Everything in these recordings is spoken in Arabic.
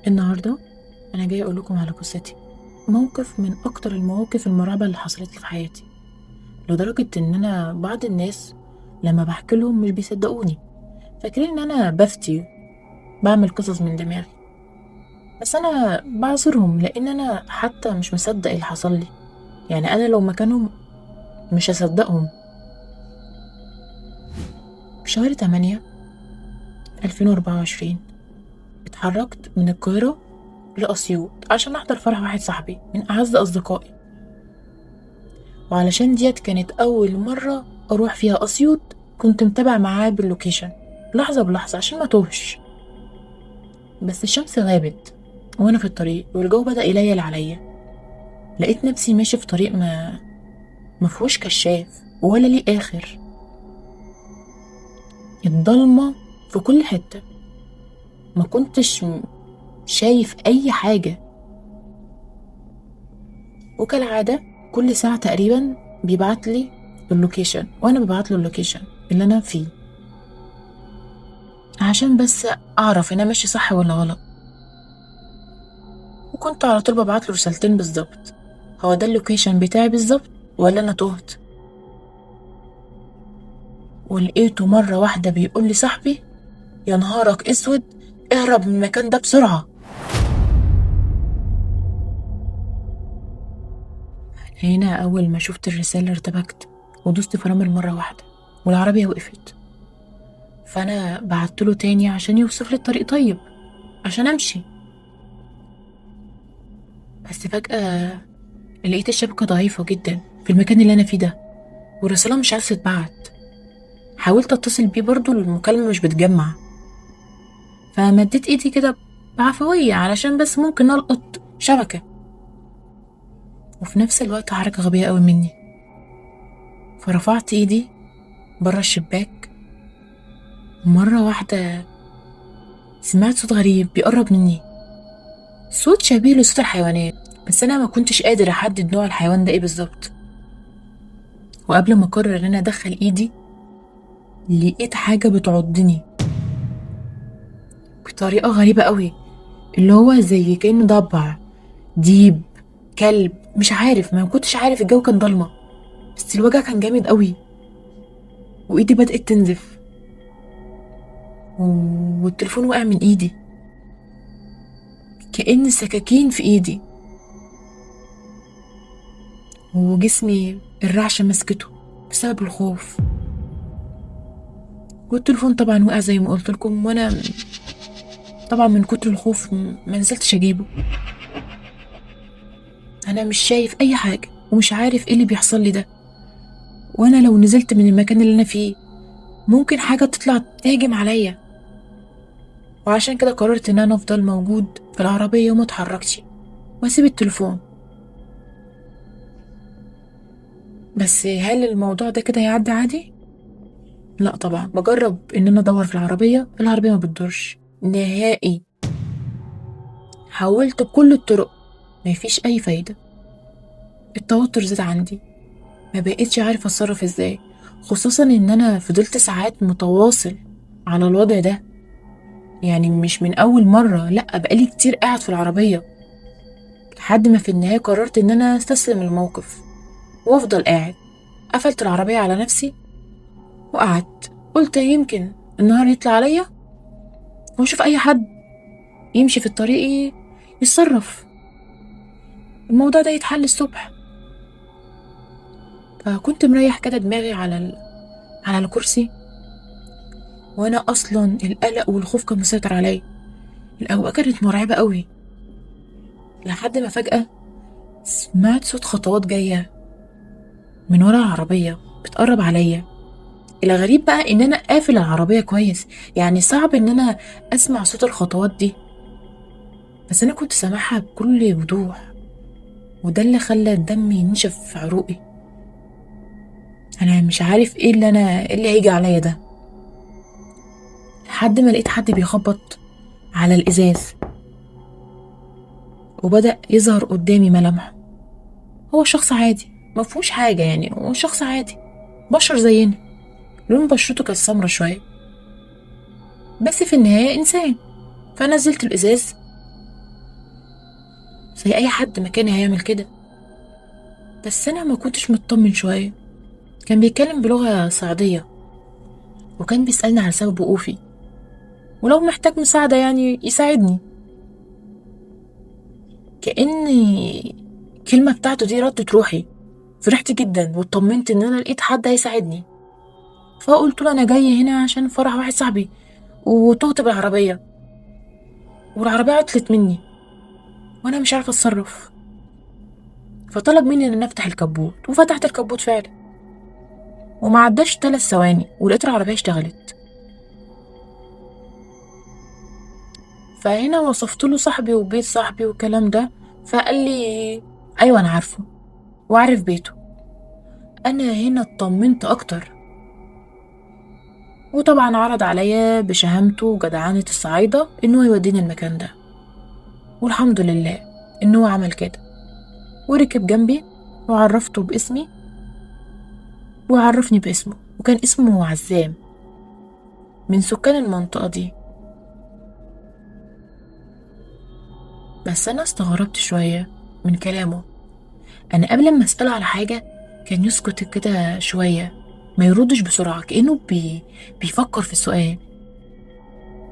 النهاردة أنا جاي أقول لكم على قصتي. موقف من أكتر المواقف المرعبة اللي حصلت لي في حياتي، لدرجة إن أنا بعض الناس لما بحكي لهم مش بيصدقوني، فاكرين إن أنا بفتي بعمل قصص من دماغي. بس أنا بعذرهم لأن أنا حتى مش مصدق اللي حصل لي. يعني أنا لو مكانهم مش هصدقهم. في شهر 8 2024 اتحركت من القاهرة لأسيوط عشان أحضر فرح واحد صاحبي من أعز أصدقائي، وعلشان ديت كانت أول مرة أروح فيها أسيوط. كنت متابع معاه باللوكيشن لحظة بلحظة عشان ما توهش. بس الشمس غابت وأنا في الطريق والجو بدأ يليل عليا. لقيت نفسي ماشي في طريق ما فيهوش كشاف ولا ليه آخر. الضلمة في كل حتة، ما كنتش شايف أي حاجة. وكالعادة كل ساعة تقريبا بيبعتلي اللوكيشن وأنا ببعتله اللوكيشن اللي أنا فيه عشان بس أعرف أنا ماشي صح ولا غلط. وكنت على طول ببعتله رسالتين بالظبط، هو ده اللوكيشن بتاعي بالظبط ولا أنا تهت. ولقيته مرة واحدة بيقول لي صاحبي يا نهارك اسود، اهرب من المكان ده بسرعة. هنا أول ما شفت الرسالة ارتبكت ودوست فرامل مرة واحدة والعربية وقفت. فأنا بعتله تاني عشان يوصف لي الطريق طيب عشان أمشي. بس فجأة لقيت الشبكة ضعيفة جدا في المكان اللي أنا فيه ده، والرسالة مش عارفة تتبعت. حاولت أتصل بيه برضو المكالمة مش بتجمع، فمديت إيدي كده بعفوية علشان بس ممكن ألقط شبكة. وفي نفس الوقت حركة غبية قوي مني، فرفعت إيدي برا الشباك. مرة واحدة سمعت صوت غريب بيقرب مني، صوت شبيه لصوت الحيوانات، بس أنا ما كنتش قادر أحدد نوع الحيوان ده إيه بالظبط. وقبل ما أقرر إن أنا أدخل إيدي لقيت حاجة بتعضني بطريقة غريبة قوي، اللي هو زي كأنه ضبع، ديب، كلب، مش عارف، ما كنتش عارف. الجو كان ضلمة بس الوجع كان جامد قوي، وإيدي بدأت تنزف والتليفون وقع من إيدي كأن سكاكين في إيدي، وجسمي الرعشة مسكته بسبب الخوف. والتليفون طبعا وقع زي ما قلت لكم، وانا طبعا من كتر الخوف ما نزلتش اجيبه. انا مش شايف اي حاجة ومش عارف ايه اللي بيحصل لي ده، وانا لو نزلت من المكان اللي انا فيه ممكن حاجة تطلع تهجم عليا. وعشان كده قررت ان انا افضل موجود في العربية وما اتحركش واسيب التليفون. بس هل الموضوع ده كده يعدي عادي؟ لا طبعا، بجرب ان انا ادور في العربية ما بتدورش نهائي. حاولت بكل الطرق مفيش اي فايدة. التوتر زاد عندي، ما بقيتش عارف اتصرف ازاي، خصوصا ان انا فضلت ساعات متواصل على الوضع ده. يعني مش من اول مرة، لا بقالي كتير قاعد في العربية، لحد ما في النهاية قررت ان انا استسلم الموقف وافضل قاعد. قفلت العربية على نفسي وقعدت، قلت يمكن النهار يطلع عليا واشوف اي حد يمشي في الطريق يتصرف، الموضوع ده يتحل الصبح. فكنت مريح كده دماغي على الكرسي، وانا اصلا القلق والخوف كان مسيطر عليا. الاوقات كانت مرعبه قوي، لحد ما فجاه سمعت صوت خطوات جايه من ورا العربيه بتقرب عليا. الغريب بقى ان انا قافل العربيه كويس، يعني صعب ان انا اسمع صوت الخطوات دي، بس انا كنت سامعها بكل وضوح، وده اللي خلى الدم ينشف في عروقي. انا مش عارف إيه اللي هيجي عليا ده، لحد ما لقيت حد بيخبط على الازاز وبدأ يظهر قدامي ملامحه. هو شخص عادي مفهوش حاجة، يعني هو شخص عادي بشر زينا، لون بشرته كانت سمرة شوية، بس في النهاية إنسان. فنزلت الإزاز زي اي حد مكاني هيعمل كده. بس انا ما كنتش مطمن شويه. كان بيتكلم بلغه صعيديه، وكان بيسالني على سبب وقوفي، ولو محتاج مساعده يعني يساعدني. كأن الكلمه بتاعته دي ردت روحي. فرحت جدا واطمنت ان انا لقيت حد هيساعدني. فقلت له انا جاي هنا عشان فرح واحد صاحبي، وتهت بالعربيه، والعربيه عطلت مني وانا مش عارفه اتصرف. فطلب مني ان انا افتح الكبوت، وفتحت الكبوت فعلا. وما عداش 3 ثواني ولقيت العربيه اشتغلت. فهنا وصفت له صاحبي وبيت صاحبي والكلام ده. فقال لي ايوه انا عارفه وعارف بيته. انا هنا اطمنت اكتر. وطبعا عرض عليا بشهامته وجدعانة الصعايدة انه يوديني المكان ده. والحمد لله انه هو عمل كده، وركب جنبي وعرفته باسمي وعرفني باسمه، وكان اسمه عزام، من سكان المنطقة دي. بس أنا استغربت شوية من كلامه. أنا قبل ما أسأله على حاجة كان يسكت كده شوية، ما يردش بسرعة، كأنه بيفكر في السؤال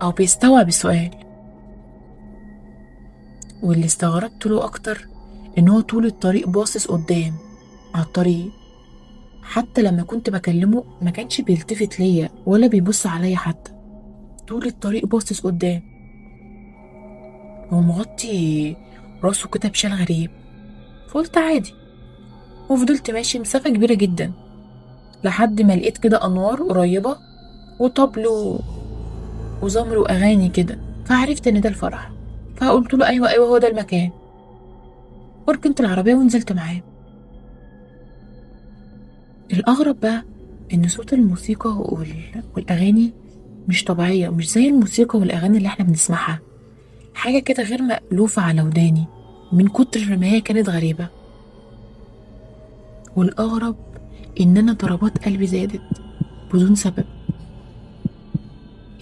أو بيستوعب السؤال. واللي استغربت له أكتر إن هو طول الطريق باصص قدام على الطريق. حتى لما كنت بكلمه ما كانش بيلتفت ليا ولا بيبص عليا حتى. طول الطريق باصص قدام، هو مغطي راسه كده بشال غريب. فقلت عادي، وفضلت ماشي مسافة كبيرة جدا لحد ما لقيت كده أنوار قريبة وطبل وزمر وأغاني كده. فعرفت إن ده الفرح. فقلت له أيوة أيوة هو ده المكان، وركنت العربية ونزلت معاه. الأغرب بقى إن صوت الموسيقى والأغاني مش طبيعية، مش زي الموسيقى والأغاني اللي احنا بنسمعها. حاجة كده غير مألوفة على وداني من كتر ما هي كانت غريبة. والأغرب إن أنا ضربات قلبي زادت بدون سبب.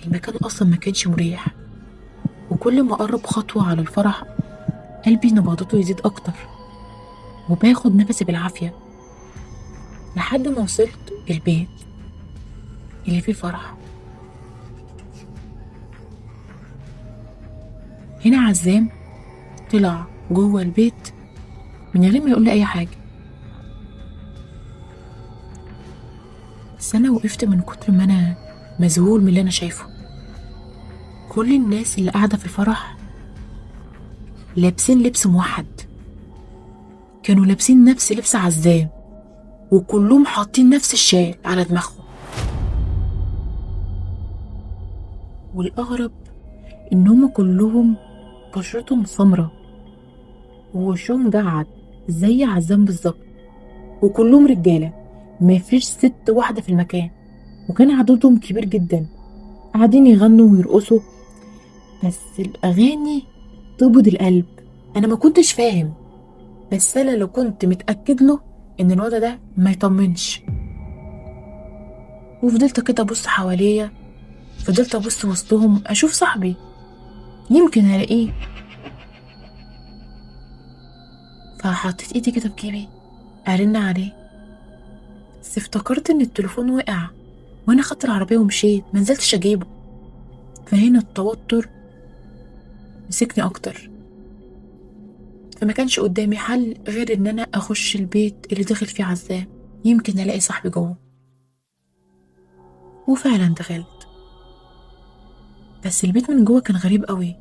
المكان أصلا ما كانش مريح، وكل ما أقرب خطوة على الفرح قلبي نبضته يزيد أكتر، وباخد نفسي بالعافية لحد ما وصلت البيت اللي فيه الفرح. هنا عزام طلع جوه البيت من غير ما يقول لي أي حاجة. بس أنا وقفت من كتر ما أنا مذهول من اللي أنا شايفه. كل الناس اللي قاعدة في الفرح لابسين لبس موحد، كانوا لابسين نفس لبس عزام، وكلهم حاطين نفس الشال على دماغهم. والأغرب إن هما كلهم بشرتهم سمرة ووشهم جعد زي عزام بالظبط، وكلهم رجالة، مفيش ست واحدة في المكان. وكان عددهم كبير جدا قاعدين يغنوا ويرقصوا، بس الأغاني تقبض القلب. أنا ما كنتش فاهم، بس أنا لو كنت متأكد له إن الواد ده ما يطمنش. وفضلت كده أبص حواليا، فضلت أبص وسطهم أشوف صاحبي يمكن ألاقيه. فحطيت إيدي كده في جيبي أرن عليه، بس افتكرت إن التليفون وقع وأنا خدت العربية ومشيت، منزلتش أجيبه. فهنا التوتر مسكني أكتر، فما كانش قدامي حل غير إن أنا أخش البيت اللي دخل فيه عزام، يمكن ألاقي صاحبي جوه. وفعلا دخلت، بس البيت من جوه كان غريب قوي.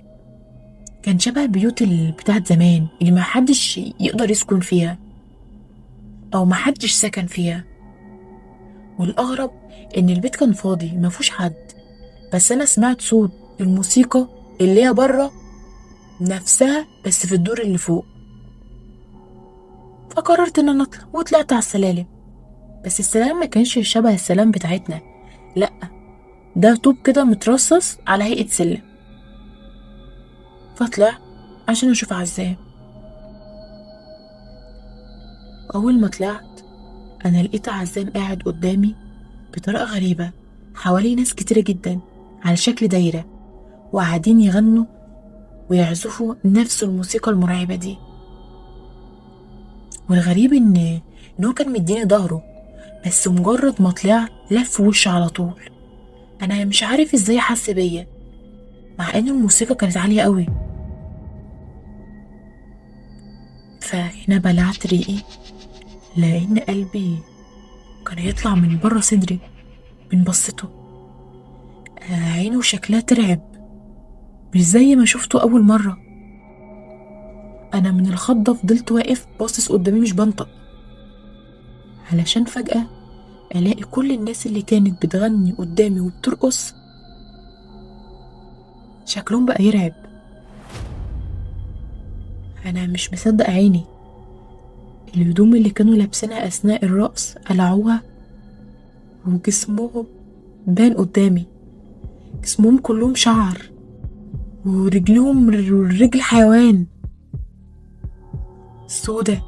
كان شبه البيوت بتاعت زمان اللي ما حدش يقدر يسكن فيها أو ما حدش سكن فيها. والأغرب إن البيت كان فاضي ما فيهوش حد، بس أنا سمعت صوت الموسيقى اللي هي بره نفسها بس في الدور اللي فوق. فقررت إن أنا أطلع وطلعت على السلالم. بس السلالم ما كانش شبه السلام بتاعتنا، لأ، ده طوب كده مترصص على هيئة سلم. فطلع عشان أشوف عزام. أول ما طلعت أنا لقيت عزام قاعد قدامي بطريقة غريبة، حواليه ناس كتيرة جدا على شكل دايرة، وقاعدين يغنوا ويعزفوا نفس الموسيقى المرعبة دي. والغريب ان هو كان مديني ظهره، بس مجرد ما طلع لف وشي على طول. انا مش عارف ازاي حس بيا مع ان الموسيقى كانت عالية قوي. فهنا بلعت ريقي لان قلبي كان يطلع من بره صدري من بصته. عينه شكلها ترعب، مش زي ما شفته اول مرة. انا من الخضة فضلت واقف باصص قدامي مش بنطق، علشان فجأة الاقي كل الناس اللي كانت بتغني قدامي وبترقص شكلهم بقى يرعب. انا مش مصدق عيني. الهدوم اللي كانوا لابسينها اثناء الرقص قلعوها وجسمهم بان قدامي. جسمهم كلهم شعر ورجلهم رجل حيوان سودة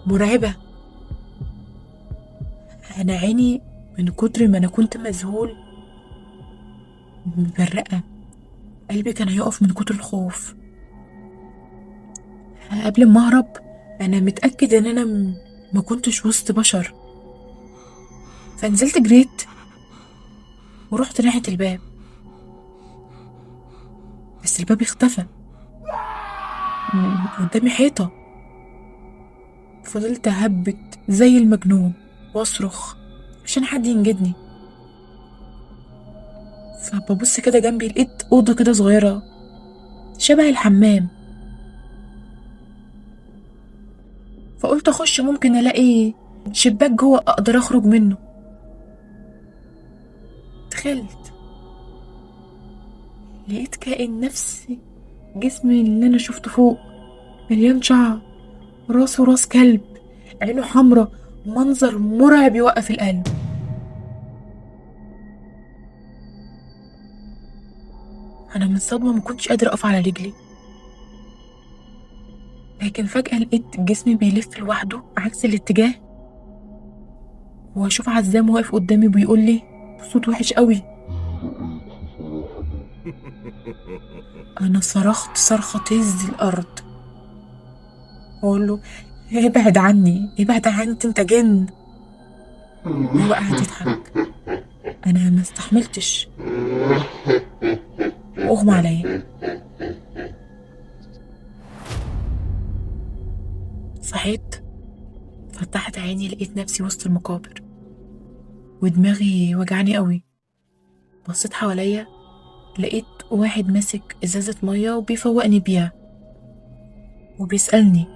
مرعبة. انا عيني من كتر ما انا كنت مذهول مبرقة، قلبي كان هيقف من كتر الخوف. قبل ما اهرب انا متأكد ان انا ما كنتش وسط بشر، فنزلت جريت ورحت ناحية الباب، بس الباب اختفى قدامي حيطة. فضلت اهبت زي المجنون واصرخ عشان حد ينجدني. فببص كده جنبي لقيت أوضة كده صغيرة شبه الحمام، فقلت اخش ممكن الاقي شباك جوه اقدر اخرج منه. دخلت لقيت كائن نفسي جسمي اللي انا شفته فوق، مليان شعر، راسه راس كلب، عينه حمرا، منظر مرعب يوقف القلب. انا من الصدمه ما كنتش قادره اقف على رجلي، لكن فجاه لقيت جسمي بيلف لوحده عكس الاتجاه، واشوف عزام واقف قدامي بيقول لي بصوت وحش قوي. انا صرخت صرخه تهز الارض واقول له ابعد عني ابعد عني انت جن. هو قاعد يضحك. انا ما استحملتش واغمى عليا. صحيت، فتحت عيني لقيت نفسي وسط المقابر ودماغي وجعني قوي. بصيت حواليا لقيت واحد ماسك ازازة مية وبيفوقني بيها وبيسألني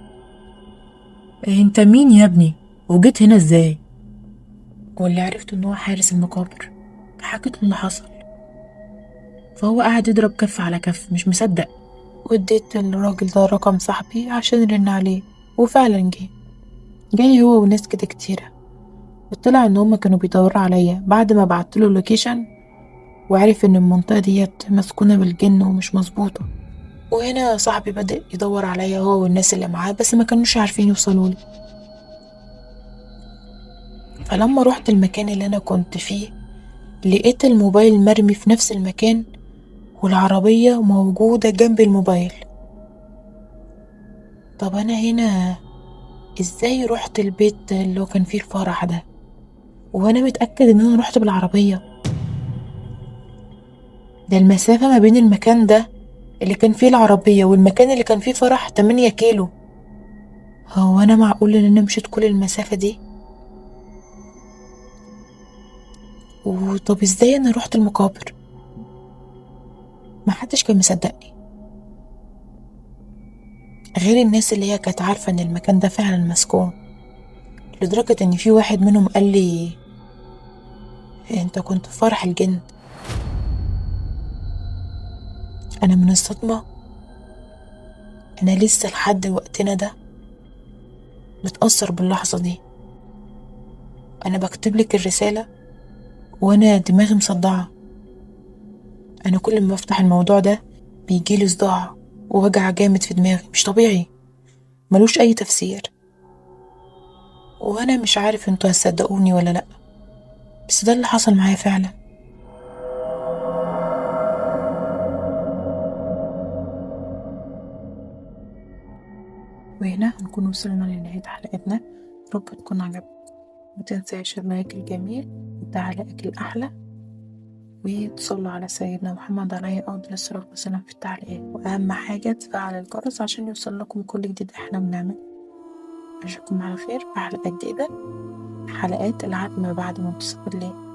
انت مين يا ابني وجيت هنا ازاي؟ واللي عرفت ان هو حارس المقابر. حكيت له اللي حصل، فهو قاعد يضرب كف على كف مش مصدق. واديت الراجل ده رقم صاحبي عشان يرن عليه، وفعلا جاي هو وناس كده كتيرة. وطلع ان هما كانوا بيدوروا عليا بعد ما بعتله اللوكيشن، وعرف ان المنطقة ديت مسكونة بالجن ومش مظبوطة. وهنا صاحبي بدأ يدور عليا هو والناس اللي معاه، بس ما كانوش عارفين يوصلوا لي. فلما رحت المكان اللي انا كنت فيه لقيت الموبايل مرمي في نفس المكان والعربية موجودة جنب الموبايل. طب انا هنا ازاي رحت البيت اللي هو كان فيه الفرح ده وانا متأكد ان انا رحت بالعربية؟ ده المسافة ما بين المكان ده اللي كان فيه العربية والمكان اللي كان فيه فرح 8 كيلو. هو انا معقول ان انا مشيت كل المسافة دي؟ وطب ازاي انا رحت المقابر؟ محدش كان مصدقني غير الناس اللي هي كانت عارفة ان المكان ده فعلا مسكون، لدرجة ان في واحد منهم قال لي انت كنت في فرح الجن. انا من الصدمة انا لسه لحد وقتنا ده متأثر باللحظة دي. انا بكتب لك الرسالة وانا دماغي مصدعة. انا كل ما افتح الموضوع ده بيجيلي صداع ووجع جامد في دماغي مش طبيعي، ملوش اي تفسير. وانا مش عارف انتوا هتصدقوني ولا لا، بس ده اللي حصل معايا فعلا. وهنا هنكون وصلنا لنهاية حلقتنا. رب تكون عجبتك. متنساش اللايك الجميل وتعليقك الأحلى، وتصلوا على سيدنا محمد عليه أفضل الصلاة والسلام في التعليقات، وأهم حاجة تفعل الجرس عشان يوصل لكم كل جديد احنا بنعمله. أشوفكم على خير في حلقة جديدة، حلقات العتمة بعد منتصف الليل.